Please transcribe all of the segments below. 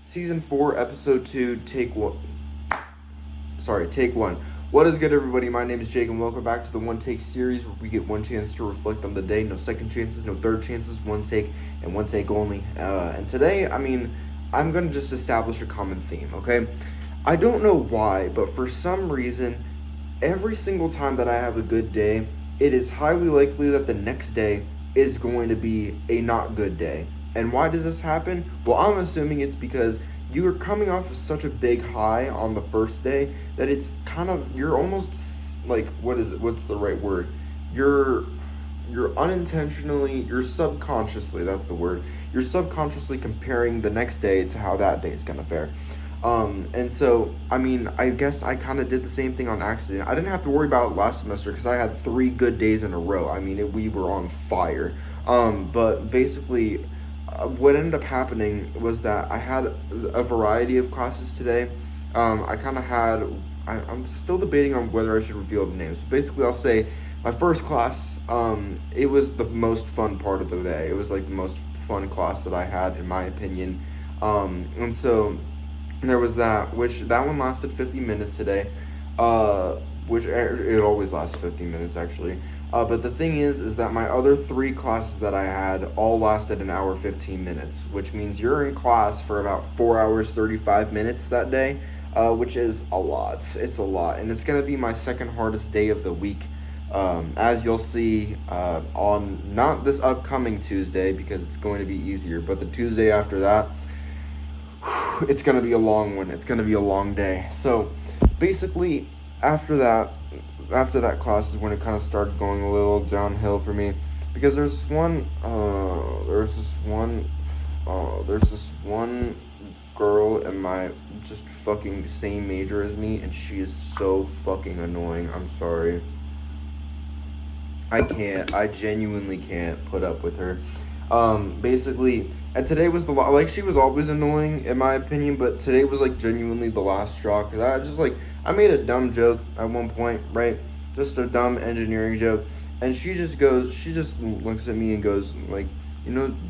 Season 4, Episode 2, Take 1. What is good, everybody? My name is Jake, and welcome back to the One Take series, where we get one chance to reflect on the day. No second chances, no third chances, one take, and one take only. And today, I'm going to just establish a common theme, okay? I don't know why, but for some reason, every single time that I have a good day, it is highly likely that the next day is going to be a not good day. And why does this happen? Well, I'm assuming it's because you are coming off of such a big high on the first day that it's kind of, you're almost like, what's the right word? You're unintentionally, you're subconsciously, that's the word. You're subconsciously comparing the next day to how that day is gonna fare. And so, I guess I kind of did the same thing on accident. I didn't have to worry about it last semester because I had 3 good days in a row. We were on fire. But basically, what ended up happening was that I had a variety of classes today. I'm still debating on whether I should reveal the names. But basically, I'll say my first class, it was the most fun part of the day. It was like the most fun class that I had, in my opinion. And so there was that one lasted 50 minutes today, which it always lasts 50 minutes actually. But the thing is that my other 3 classes that I had all lasted an hour 15 minutes, which means you're in class for about 4 hours 35 minutes that day, which is a lot. It's a lot, and it's gonna be my second hardest day of the week. As you'll see on not this upcoming Tuesday because it's going to be easier, but the Tuesday after that, it's gonna be a long one. It's gonna be a long day. So basically, after that class is when it kind of started going a little downhill for me, because there's this one girl in my just fucking same major as me, and she is so fucking annoying. I'm sorry. I genuinely can't put up with her. Basically, and today was like, she was always annoying in my opinion, but today was like genuinely the last straw, because I made a dumb joke at one point, right? Just a dumb engineering joke, and she just looks at me and goes like,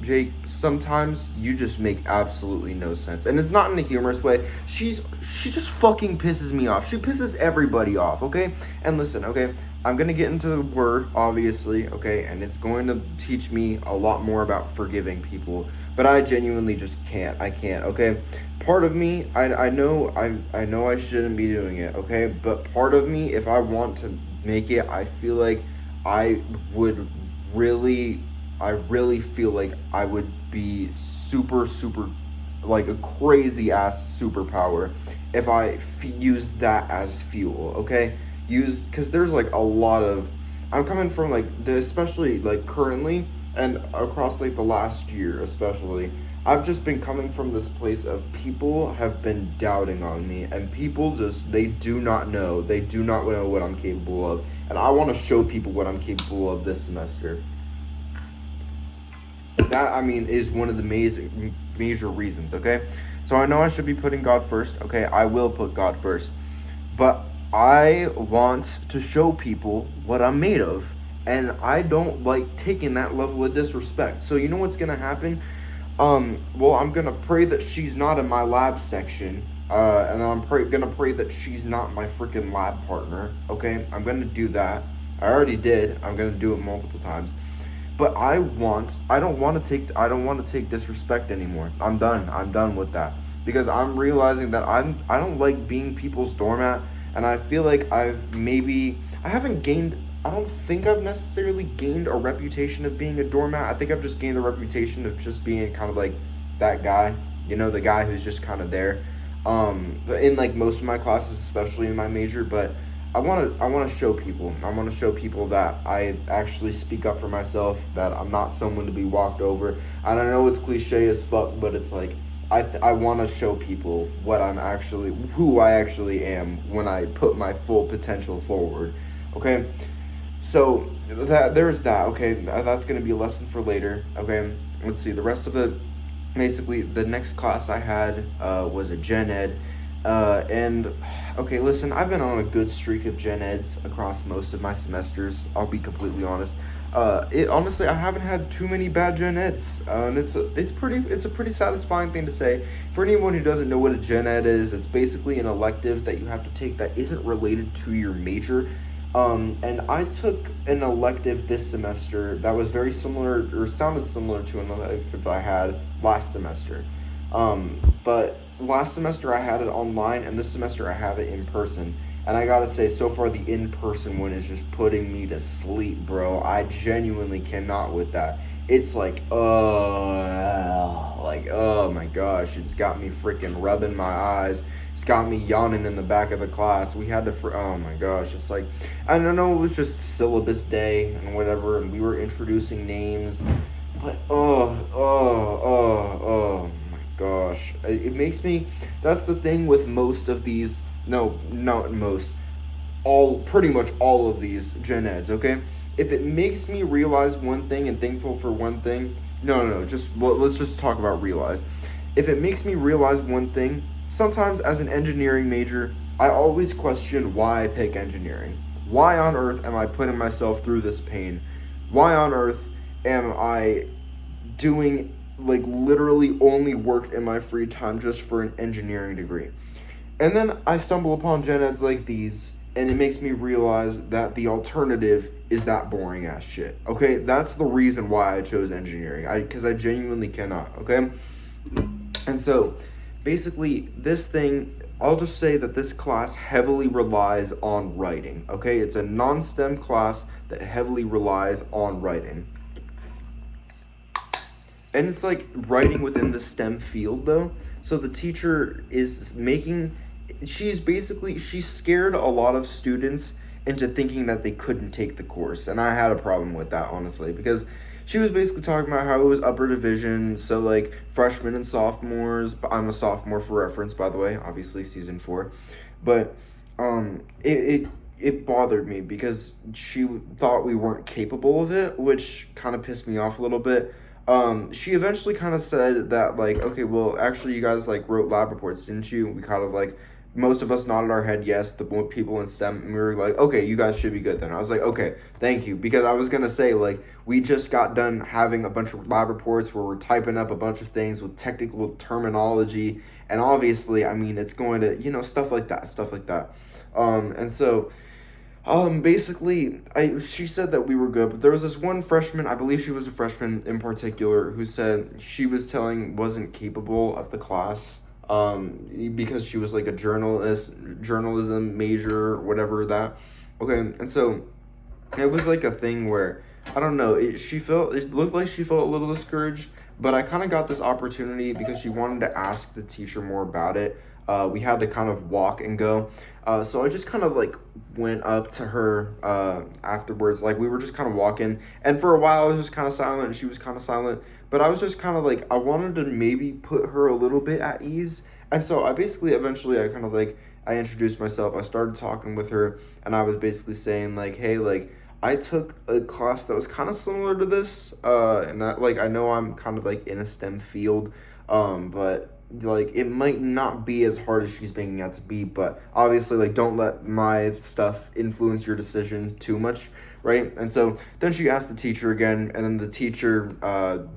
Jake, sometimes you just make absolutely no sense. And it's not in a humorous way. She just fucking pisses me off. She pisses everybody off, okay? And listen, okay? I'm going to get into the word, obviously, okay? And it's going to teach me a lot more about forgiving people. But I genuinely just can't. I can't, okay? Part of me, I know I shouldn't be doing it, okay? But part of me, if I want to make it, I feel like I would really feel like I would be super, like a crazy ass superpower if I used that as fuel, okay? Because there's like a lot of, I'm coming from like especially like currently and across like the last year especially, I've just been coming from this place of people have been doubting on me, and people they do not know what I'm capable of, and I want to show people what I'm capable of this semester. That, is one of the major reasons, okay? So I know I should be putting God first, okay? I will put God first. But I want to show people what I'm made of, and I don't like taking that level of disrespect. So you know what's gonna happen? Well, I'm gonna pray that she's not in my lab section, and I'm gonna pray that she's not my freaking lab partner, okay? I'm gonna do that. I already did. I'm gonna do it multiple times. But I don't want to take disrespect anymore. I'm done with that, because I'm realizing that I don't like being people's doormat, and I feel like I don't think I've necessarily gained a reputation of being a doormat. I think I've just gained the reputation of just being kind of like that guy, the guy who's just kind of there. In like most of my classes, especially in my major, but I want to show people. I want to show people that I actually speak up for myself, that I'm not someone to be walked over. And I know it's cliche as fuck, but it's like I want to show people who I actually am when I put my full potential forward. Okay? So there's that. Okay? That's going to be a lesson for later. Okay? Let's see. The rest of it, basically the next class I had was a gen ed. And okay, listen, I've been on a good streak of gen eds across most of my semesters. I'll be completely honest. It honestly, I haven't had too many bad gen eds, and it's a pretty satisfying thing to say. For anyone who doesn't know what a gen ed is, it's basically an elective that you have to take that isn't related to your major. And I took an elective this semester that was very similar or sounded similar to an elective I had last semester. But last semester I had it online, and this semester I have it in person. And I gotta say, so far the in person one is just putting me to sleep, bro. I genuinely cannot with that. It's like, oh my gosh, it's got me freaking rubbing my eyes. It's got me yawning in the back of the class. We had to, oh my gosh, it's like, I don't know, it was just syllabus day and whatever, and we were introducing names. But, oh my gosh. It makes me, that's the thing with most of these, no, not most, all, pretty much all of these gen eds, okay? If it makes me realize one thing and thankful for one thing, no, just, well, let's just talk about realize. If it makes me realize one thing, sometimes as an engineering major, I always question why I pick engineering. Why on earth am I putting myself through this pain? Why on earth am I doing like literally only work in my free time just for an engineering degree? And then I stumble upon gen eds like these, and it makes me realize that the alternative is that boring ass shit. Okay, that's the reason why I chose engineering. Because I genuinely cannot. Okay, and so basically this thing. I'll just say that this class heavily relies on writing. Okay, it's a non-STEM class that heavily relies on writing. And it's like writing within the STEM field though. So the teacher is making, she's scared a lot of students into thinking that they couldn't take the course. And I had a problem with that, honestly, because she was basically talking about how it was upper division, so like freshmen and sophomores. I'm a sophomore for reference, by the way, obviously season 4. But it bothered me because she thought we weren't capable of it, which kind of pissed me off a little bit. She eventually kind of said that, like, okay, well, actually, you guys, like, wrote lab reports, didn't you? We kind of, like, most of us nodded our head yes, the people in STEM, and we were like, okay, you guys should be good then. I was like, okay, thank you, because I was going to say, like, we just got done having a bunch of lab reports where we're typing up a bunch of things with technical terminology, and obviously, I mean, it's going to, stuff like that. And so basically, she said that we were good, but there was this one freshman, I believe she was a freshman in particular, who said she wasn't capable of the class, because she was like a journalism major, whatever that. Okay, and so it was like a thing where, I don't know, it looked like she felt a little discouraged, but I kind of got this opportunity because she wanted to ask the teacher more about it. We had to kind of walk and go. So I just kind of like went up to her afterwards. Like we were just kind of walking, and for a while I was just kind of silent, and she was kind of silent. But I was just kind of like, I wanted to maybe put her a little bit at ease. And so I basically eventually I kind of like, I introduced myself. I started talking with her, and I was basically saying like, hey, like I took a class that was kind of similar to this, and that, like, I know I'm kind of like in a STEM field, but like it might not be as hard as she's making out to be, but obviously like don't let my stuff influence your decision too much, right? And so then she asked the teacher again, and then the teacher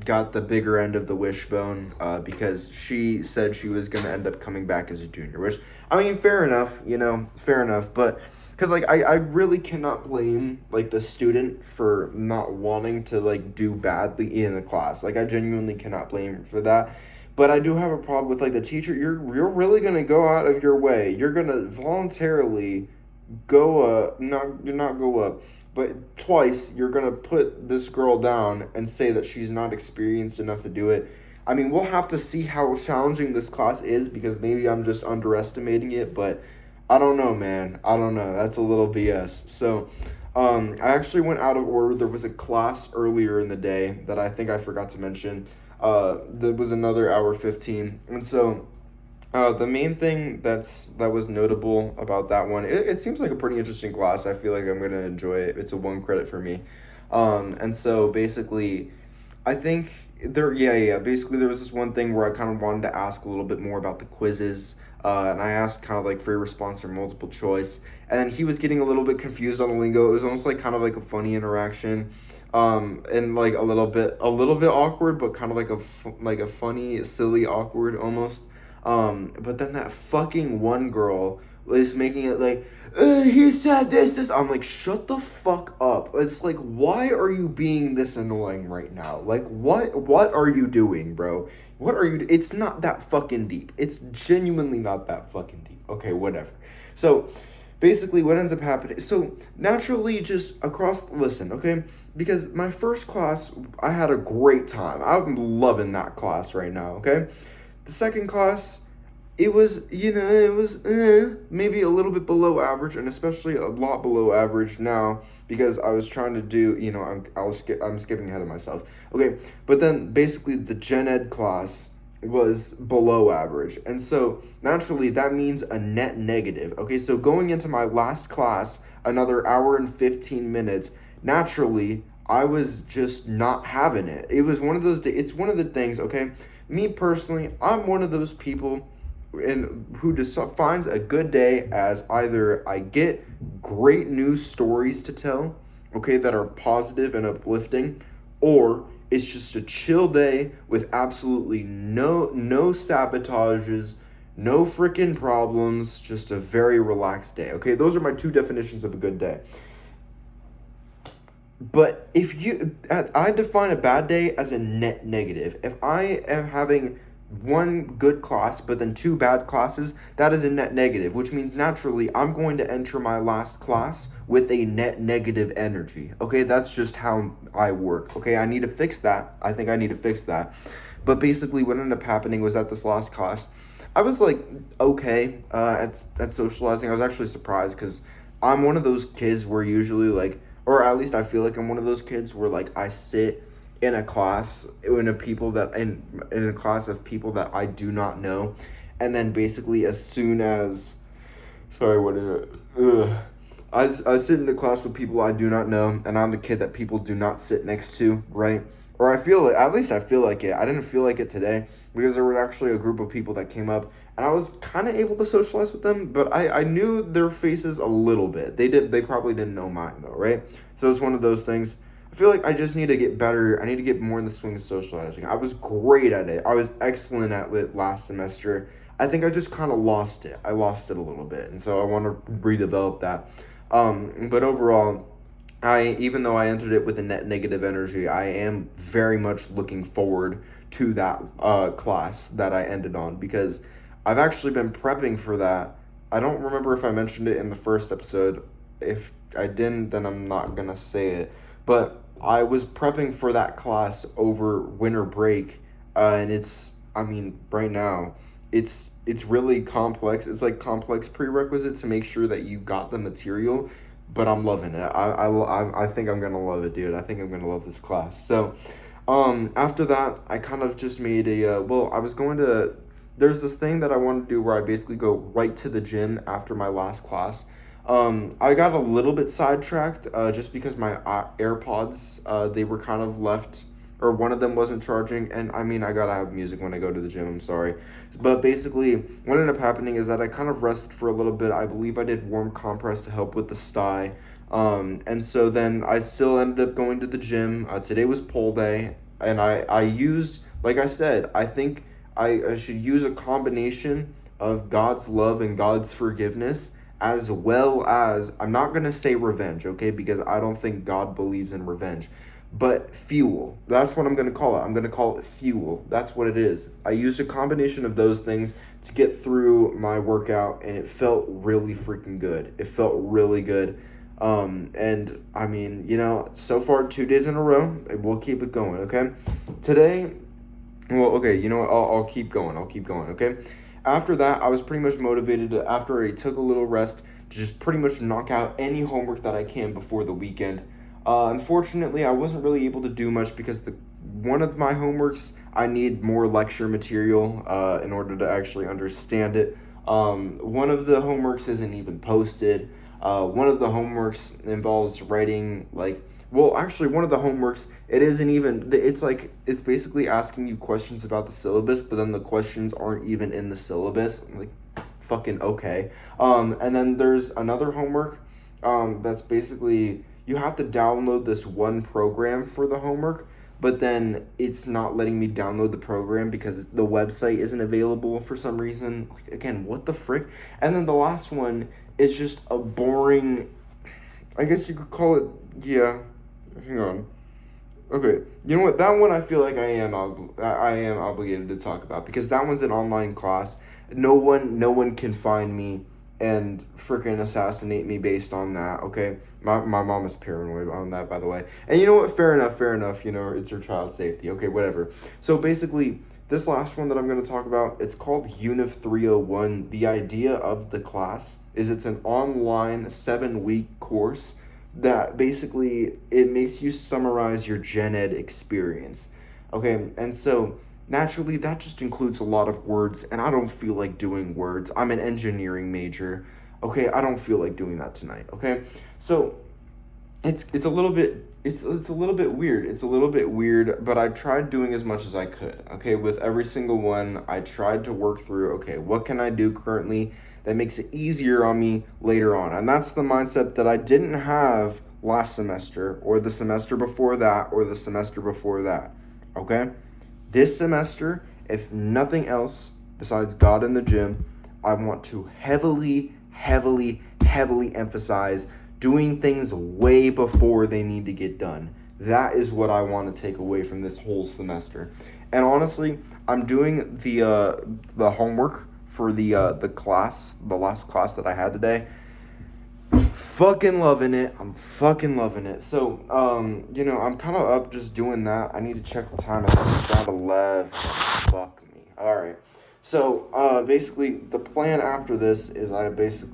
got the bigger end of the wishbone, because she said she was going to end up coming back as a junior, which, I mean, fair enough, fair enough, but because like I really cannot blame like the student for not wanting to like do badly in a class. Like I genuinely cannot blame her for that. But I do have a problem with like the teacher. You're really gonna go out of your way. You're gonna voluntarily not go up, but twice you're gonna put this girl down and say that she's not experienced enough to do it. I mean, we'll have to see how challenging this class is, because maybe I'm just underestimating it, but I don't know, man. I don't know. That's a little BS. So, I actually went out of order. There was a class earlier in the day that I think I forgot to mention. There was another hour 15. And so, the main thing that was notable about that one, it seems like a pretty interesting class. I feel like I'm going to enjoy it. It's a 1 credit for me. And so basically, I think basically there was this one thing where I kind of wanted to ask a little bit more about the quizzes. And I asked kind of like free response or multiple choice. And he was getting a little bit confused on the lingo. It was almost like kind of like a funny interaction. and like a little bit awkward, but kind of like like a funny, silly, awkward almost. But then that fucking one girl was making it like, he said this. I'm like, shut the fuck up. It's like, why are you being this annoying right now? Like, what are you doing, bro? What are you? It's not that fucking deep. It's genuinely not that fucking deep. Okay, whatever. So, basically, what ends up happening? So naturally, just across. Listen, okay, because my first class, I had a great time. I'm loving that class right now. Okay, the second class, it was maybe a little bit below average, and especially a lot below average now because I was trying to do, I'm skipping ahead of myself. Okay, but then basically the gen ed class was below average, and so naturally that means a net negative. Okay, so going into my last class, another hour and 15 minutes, naturally I was just not having it. It was one of those days. It's one of the things. Okay, me personally, I'm one of those people and who defines a good day as either I get great news stories to tell, okay, that are positive and uplifting, or it's just a chill day with absolutely no sabotages, no freaking problems, just a very relaxed day. Okay, those are my two definitions of a good day. But I define a bad day as a net negative. If I am having one good class, but then two bad classes, that is a net negative, which means naturally I'm going to enter my last class with a net negative energy. Okay, that's just how I work. Okay, I need to fix that. I think I need to fix that. But basically, what ended up happening was at this last class, I was like okay at socializing. I was actually surprised because I'm one of those kids where usually like, or at least I feel like I'm one of those kids where like I sit in a class in a class of people that I do not know, and then basically as soon as sorry what is it I sit in a class with people I do not know, and I'm the kid that people do not sit next to, right? Or I feel it, at least I feel like it. I didn't feel like it today because there was actually a group of people that came up and I was kind of able to socialize with them, but I knew their faces a little bit. They probably didn't know mine though, right? So it's one of those things. I feel like I just need to get better. I need to get more in the swing of socializing. I was great at it. I was excellent at it last semester. I think I just kind of lost it. I lost it a little bit, and so I want to redevelop that. But overall, even though I entered it with a net negative energy, I am very much looking forward to that class that I ended on because I've actually been prepping for that. I don't remember if I mentioned it in the first episode. If I didn't, then I'm not gonna say it. But I was prepping for that class over winter break, and I mean, right now, it's really complex. It's like complex prerequisite to make sure that you got the material, but I'm loving it. I think I'm gonna love it, dude. I think I'm gonna love this class. So, after that, I kind of just made I was going to. There's this thing that I want to do where I basically go right to the gym after my last class. I got a little bit sidetracked just because my AirPods they were kind of left, or one of them wasn't charging, and I mean I gotta have music when I go to the gym. I'm sorry, but basically what ended up happening is that I kind of rested for a little bit. I believe I did warm compress to help with the sty, and so then I still ended up going to the gym. Today was pole day, and I used, like I said, I think I should use a combination of God's love and God's forgiveness, as well as, I'm not going to say revenge, okay, because I don't think God believes in revenge, but fuel. That's what I'm going to call it. I'm going to call it fuel. That's what it is. I used a combination of those things to get through my workout, and it felt really freaking good. It felt really good. And I mean, so far 2 days in a row, we'll keep it going, okay? Today, well, okay, you know what? I'll keep going. I'll keep going, okay? After that, I was pretty much motivated after I took a little rest to just pretty much knock out any homework that I can before the weekend. Unfortunately, I wasn't really able to do much because one of my homeworks, I need more lecture material in order to actually understand it. One of the homeworks isn't even posted. One of the homeworks involves writing actually, one of the homeworks, it isn't even, it's basically asking you questions about the syllabus, but then the questions aren't even in the syllabus. Like, fucking okay. And then there's another homework, that's basically, you have to download this one program for the homework, but then it's not letting me download the program because the website isn't available for some reason. Like, again, what the frick? And then the last one is just a boring, I guess you could call it, yeah, hang on. Okay, you know what? That one I feel like I am obligated to talk about because that one's an online class. No one can find me and freaking assassinate me based on that. Okay, my mom is paranoid on that, by the way. And you know what? Fair enough. Fair enough. You know, it's her child's safety. Okay, whatever. So basically, this last one that I'm gonna talk about, it's called Univ 301. The idea of the class is it's an online 7-week course that basically it makes you summarize your gen ed experience. Okay, and so naturally that just includes a lot of words, and I don't feel like doing words. I'm an engineering major. Okay, I don't feel like doing that tonight. Okay, so it's a little bit it's a little bit weird. It's a little bit weird, but I tried doing as much as I could. Okay, with every single one, I tried to work through, okay, what can I do currently that makes it easier on me later on? And that's the mindset that I didn't have last semester or the semester before that or the semester before that. Okay? This semester, if nothing else besides God in the gym, I want to heavily emphasize doing things way before they need to get done. That is what I want to take away from this whole semester. And honestly, I'm doing the homework for the class, the last class that I had today. Fucking loving it. I'm fucking loving it. So, you know, I'm kind of up just doing that. I need to check the time. I think it's about 11. Fuck me. All right. So, basically, the plan after this is I want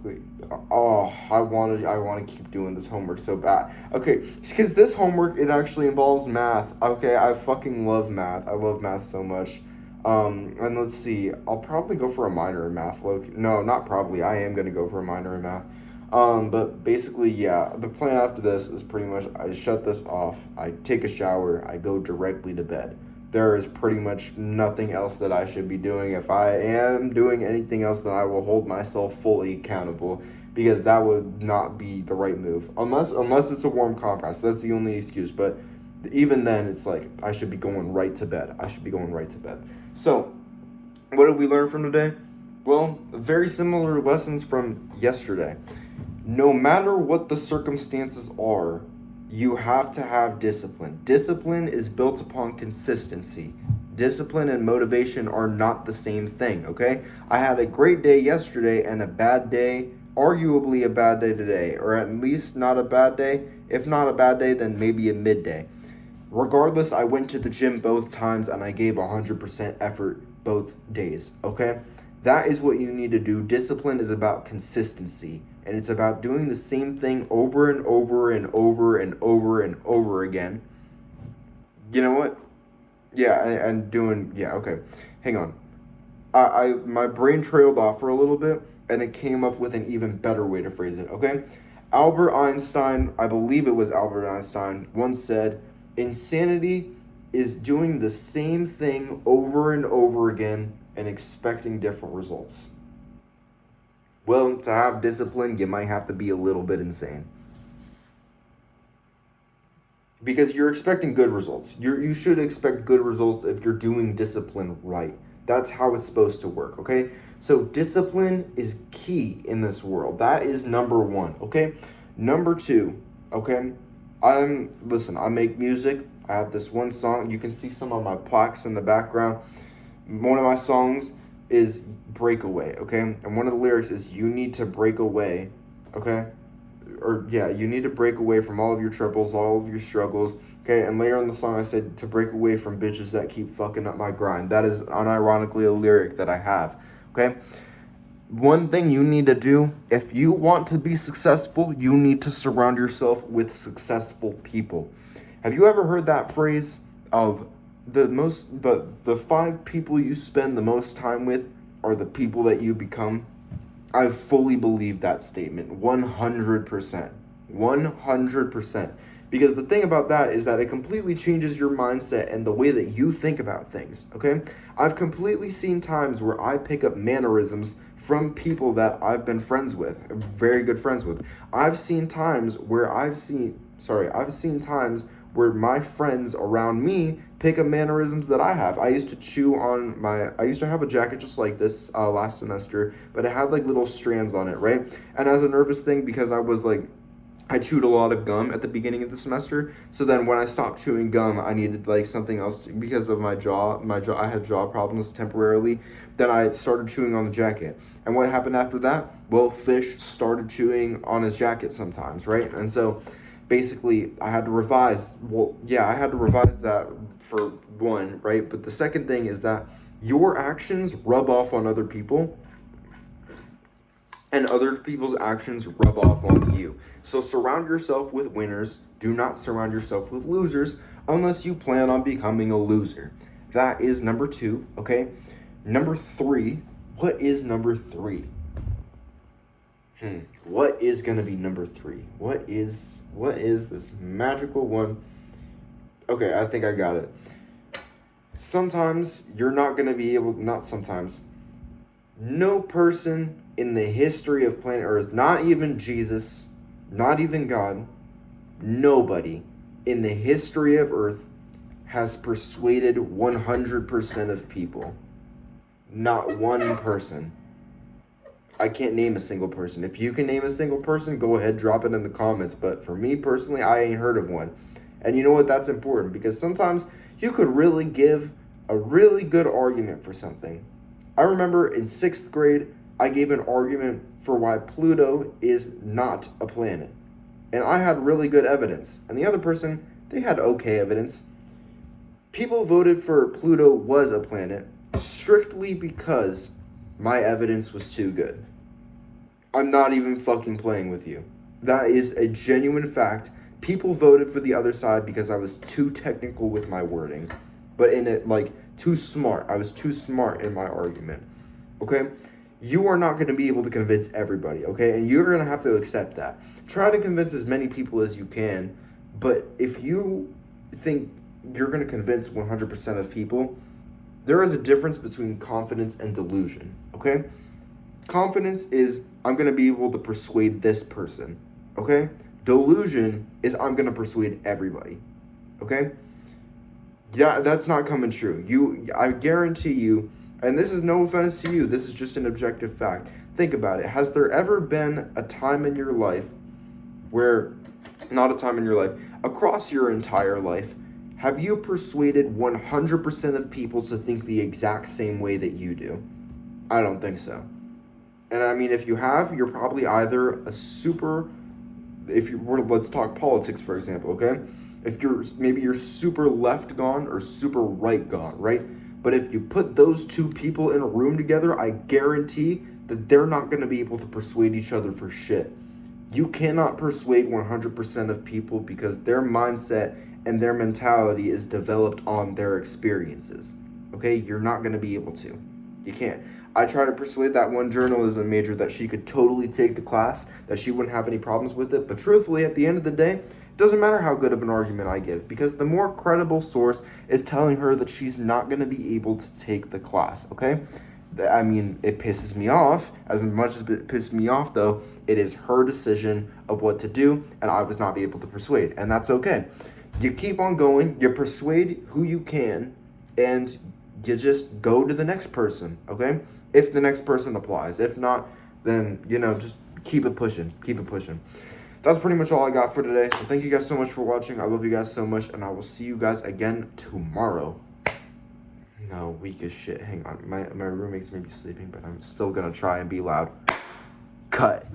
to keep doing this homework so bad. Okay, because this homework, it actually involves math. Okay, I fucking love math. I love math so much. And let's see, I'll probably go for a minor in math. No, not probably. I am gonna go for a minor in math. But basically, yeah, the plan after this is pretty much I shut this off, I take a shower, I go directly to bed. There is pretty much nothing else that I should be doing. If I am doing anything else, then I will hold myself fully accountable because that would not be the right move. Unless it's a warm compress. That's the only excuse. But even then, it's like I should be going right to bed. I should be going right to bed. So, what did we learn from today? Well, very similar lessons from yesterday. No matter what the circumstances are, you have to have discipline. Discipline is built upon consistency. Discipline and motivation are not the same thing, okay? I had a great day yesterday and a bad day, arguably a bad day today, or at least not a bad day. If not a bad day, then maybe a midday. Regardless, I went to the gym both times and I gave 100% effort both days, okay? That is what you need to do. Discipline is about consistency, and it's about doing the same thing over and over and over and over and over again. You know what? Yeah, and doing, yeah, okay. Hang on. My brain trailed off for a little bit, and it came up with an even better way to phrase it, okay? Albert Einstein, I believe it was Albert Einstein, once said, insanity is doing the same thing over and over again and expecting different results. Well, to have discipline, you might have to be a little bit insane. Because you're expecting good results. You should expect good results if you're doing discipline right. That's how it's supposed to work, okay? So discipline is key in this world. That is number one, okay? Number two, okay? I make music. I have this one song. You can see some of my plaques in the background. One of my songs is Breakaway, okay? And one of the lyrics is you need to break away, okay? Or yeah, you need to break away from all of your troubles, all of your struggles, okay? And later in the song I said to break away from bitches that keep fucking up my grind. That is unironically a lyric that I have, okay? One thing you need to do, if you want to be successful, you need to surround yourself with successful people. Have you ever heard that phrase of the 5 people you spend the most time with are the people that you become? I fully believe that statement, 100%. 100%. Because the thing about that is that it completely changes your mindset and the way that you think about things, okay? I've completely seen times where I pick up mannerisms from people that I've been friends with, very good friends with. I've seen times where I've seen I've seen times where my friends around me pick up mannerisms that I have. I used to have a jacket just like this last semester, but it had like little strands on it, right? And as a nervous thing, because I chewed a lot of gum at the beginning of the semester. So then when I stopped chewing gum, I needed like something else because of my jaw. I had jaw problems temporarily. Then I started chewing on the jacket. And what happened after that? Well, Fish started chewing on his jacket sometimes, right? And so basically I had to revise. Well, yeah, I had to revise that for one, right? But the second thing is that your actions rub off on other people, and other people's actions rub off on you. So surround yourself with winners. Do not surround yourself with losers unless you plan on becoming a loser. That is number 2, okay? Number 3, what is number 3? What is going to be number 3? What is this magical one? Okay, I think I got it. Sometimes you're not going to be able, not sometimes, no person in the history of planet Earth, not even Jesus, not even God, nobody in the history of Earth has persuaded 100% of people. Not one person. I can't name a single person. If you can name a single person, go ahead, drop it in the comments. But for me personally, I ain't heard of one. And you know what? That's important because sometimes you could really give a really good argument for something. I remember in 6th grade, I gave an argument for why Pluto is not a planet. And I had really good evidence. And the other person, they had okay evidence. People voted for Pluto was a planet strictly because my evidence was too good. I'm not even fucking playing with you. That is a genuine fact. People voted for the other side because I was too technical with my wording. But in it, like, too smart. I was too smart in my argument. Okay? You are not going to be able to convince everybody, okay? And you're going to have to accept that. Try to convince as many people as you can. But if you think you're going to convince 100% of people, there is a difference between confidence and delusion, okay? Confidence is, I'm going to be able to persuade this person, okay? Delusion is, I'm going to persuade everybody, okay? Yeah, that's not coming true. I guarantee you, and this is no offense to you, this is just an objective fact. Think about it. Has there ever been a time in your life where, not a time in your life, across your entire life, have you persuaded 100% of people to think the exact same way that you do? I don't think so. And I mean, if you have, you're probably either let's talk politics, for example, okay? If you're super left gone or super right gone, right? But if you put those two people in a room together, I guarantee that they're not going to be able to persuade each other for shit. You cannot persuade 100% of people because their mindset and their mentality is developed on their experiences. Okay? You're not going to be able to. You can't. I tried to persuade that one journalism major that she could totally take the class, that she wouldn't have any problems with it. But truthfully, at the end of the day, it doesn't matter how good of an argument I give, because the more credible source is telling her that she's not going to be able to take the class, okay? I mean, it pisses me off. As much as it pisses me off, though, it is her decision of what to do, and I was not able to persuade, and that's okay. You keep on going, you persuade who you can, and you just go to the next person, okay? If the next person applies. If not, then, just keep it pushing. Keep it pushing. That's pretty much all I got for today. So thank you guys so much for watching. I love you guys so much, and I will see you guys again tomorrow. No, weak as shit. Hang on. My roommate's maybe sleeping, but I'm still gonna try and be loud. Cut.